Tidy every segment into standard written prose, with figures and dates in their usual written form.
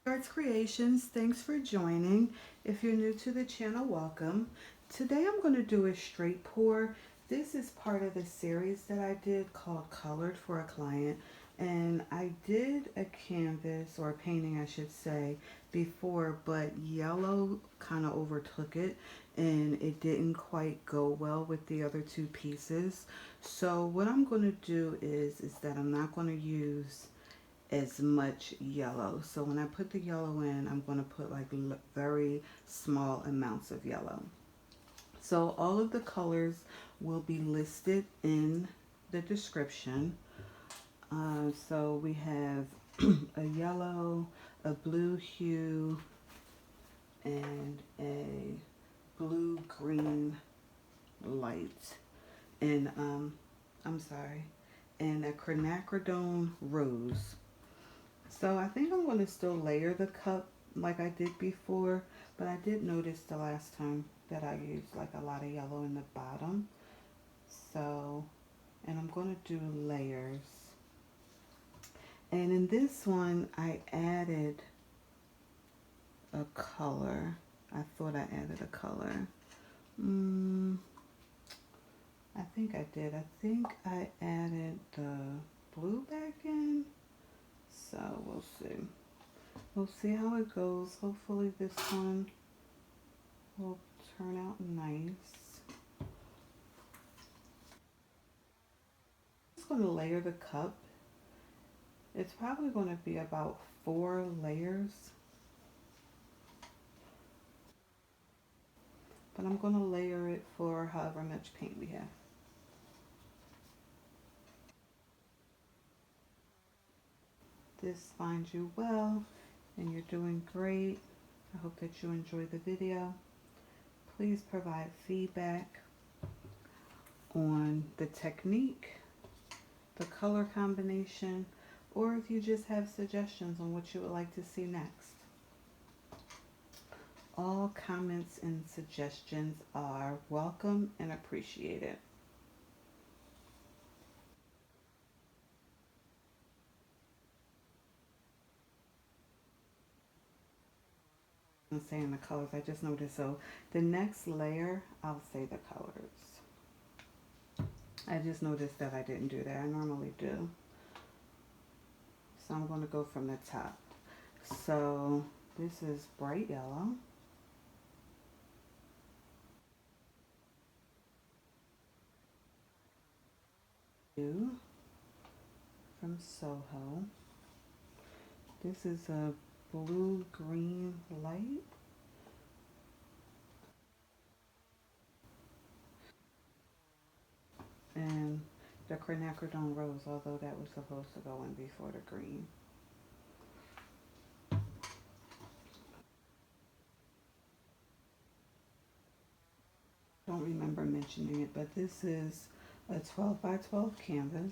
Arts Creations, thanks for joining. If you're new to the channel, welcome. Today I'm going to do a straight pour. This is part of the series that I did called Colored for a Client. And I did a canvas, or a painting I should say, before, but yellow kind of overtook it and it didn't quite go well with the other two pieces. So what I'm going to do is that I'm not going to use as much yellow. So when I put the yellow in, I'm going to put like very small amounts of yellow. So all of the colors will be listed in the description. So we have a yellow, a blue hue, and a blue-green light. And I'm sorry, and a quinacridone rose. So I think I'm going to still layer the cup like I did before, but I did notice the last time that I used like a lot of yellow in the bottom. So, and I'm going to do layers. And in this one, I added a color. I thought I added a color. Mm, I think I did. I think I added the blue back in. So we'll see. We'll see how it goes. Hopefully this one will turn out nice. I'm just going to layer the cup. It's probably going to be about 4 layers, but I'm going to layer it for however much paint we have. This finds you well and you're doing great. I hope that you enjoy the video. Please provide feedback on the technique, the color combination, or if you just have suggestions on what you would like to see next. All comments and suggestions are welcome and appreciated. I'm saying the colors, I just noticed. So the next layer, I'll say the colors. I just noticed that I didn't do that. I normally do. So I'm going to go from the top. So this is bright yellow. Blue from Soho. This is a blue-green light. And the quinacridone rose, although that was supposed to go in before the green. Don't remember mentioning it, but this is a 12 by 12 canvas.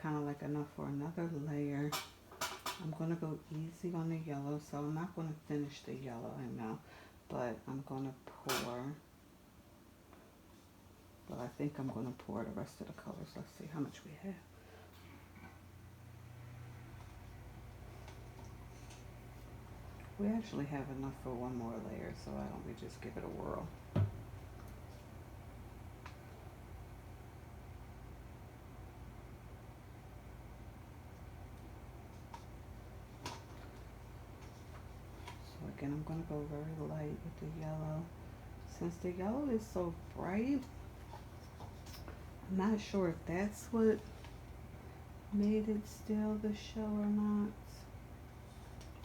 Kind of like enough for another layer. I'm going to go easy on the yellow, so I'm not going to finish the yellow, I know, but I'm going to pour. But I think I'm going to pour the rest of the colors. Let's see how much we have. We actually have enough for one more layer, so why don't we just give it a whirl. So again, I'm going to go very light with the yellow. Since the yellow is so bright, I'm not sure if that's what made it steal the show or not,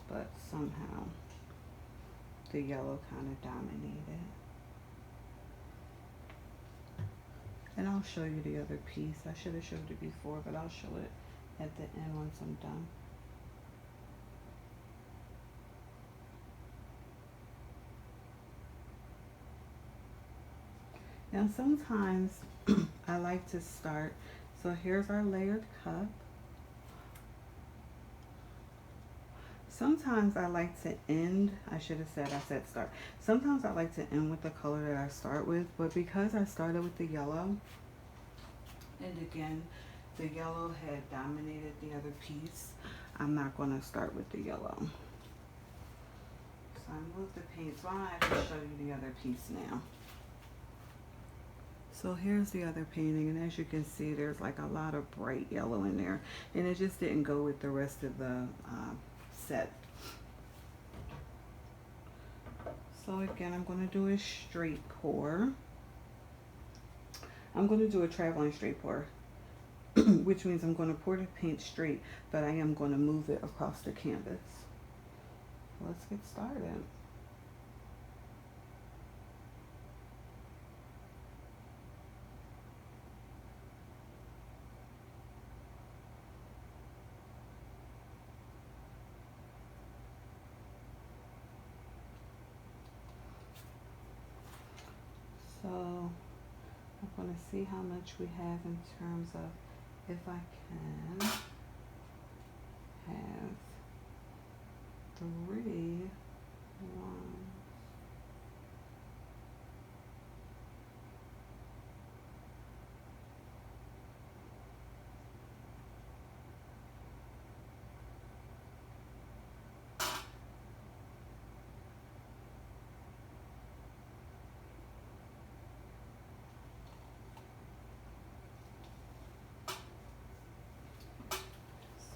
but somehow the yellow kind of dominated. And I'll show you the other piece. I should have showed it before, but I'll show it at the end once I'm done. Now sometimes I like to start, so here's our layered cup. Sometimes I like to end, I should have said, I said start. Sometimes I like to end with the color that I start with, but because I started with the yellow, and again, the yellow had dominated the other piece, I'm not going to start with the yellow. So I moved the paint, so I have to show you the other piece now. So here's the other painting, and as you can see, there's like a lot of bright yellow in there, and it just didn't go with the rest of the set. So again, I'm going to do a straight pour. I'm going to do a traveling straight pour, which means I'm going to pour the paint straight, but I am going to move it across the canvas. Let's get started. So I'm going to see how much we have in terms of if I can have 3 ones.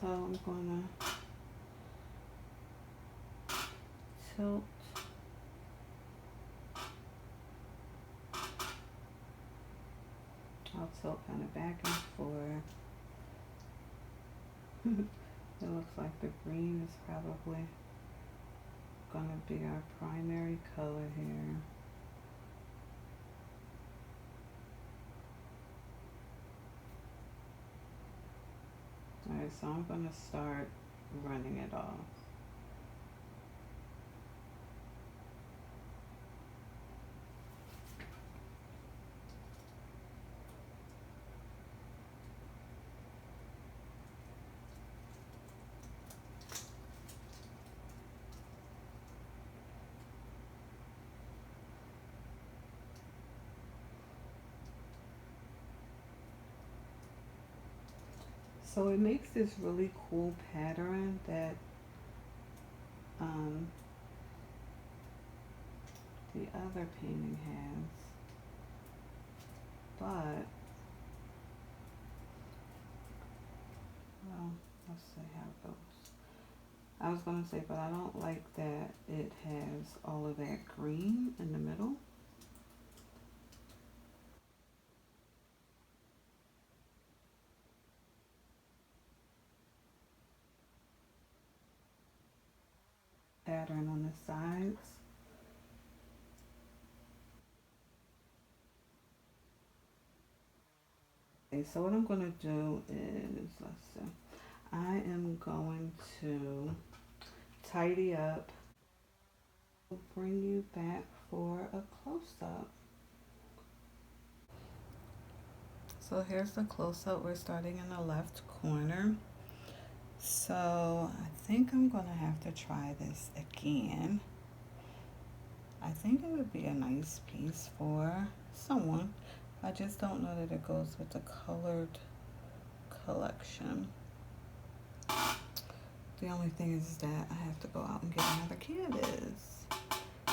So I'm going to tilt I'll tilt kind of back and forth. It looks like the green is probably going to be our primary color here. Alright, so I'm going to start running it off. So it makes this really cool pattern that the other painting has, but well, let's see how it goes. I was going to say, but I don't like that it has all of that green in the middle. Pattern on the sides. Okay, so what I'm going to do is, let's see, I am going to tidy up. I'll bring you back for a close-up. So here's the close-up. We're starting in the left corner. So I think I'm going to have to try this again. I think it would be a nice piece for someone. I just don't know that it goes with the colored collection. The only thing is that I have to go out and get another canvas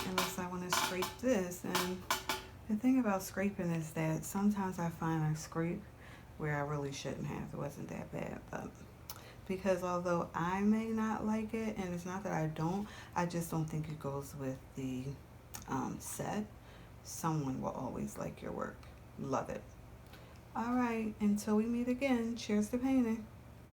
unless I want to scrape this. And the thing about scraping is that sometimes I find I scrape where I really shouldn't have. It wasn't that bad, but because although I may not like it, and it's not that I don't, I just don't think it goes with the set. Someone will always like your work. Love it. All right, until we meet again, cheers to painting.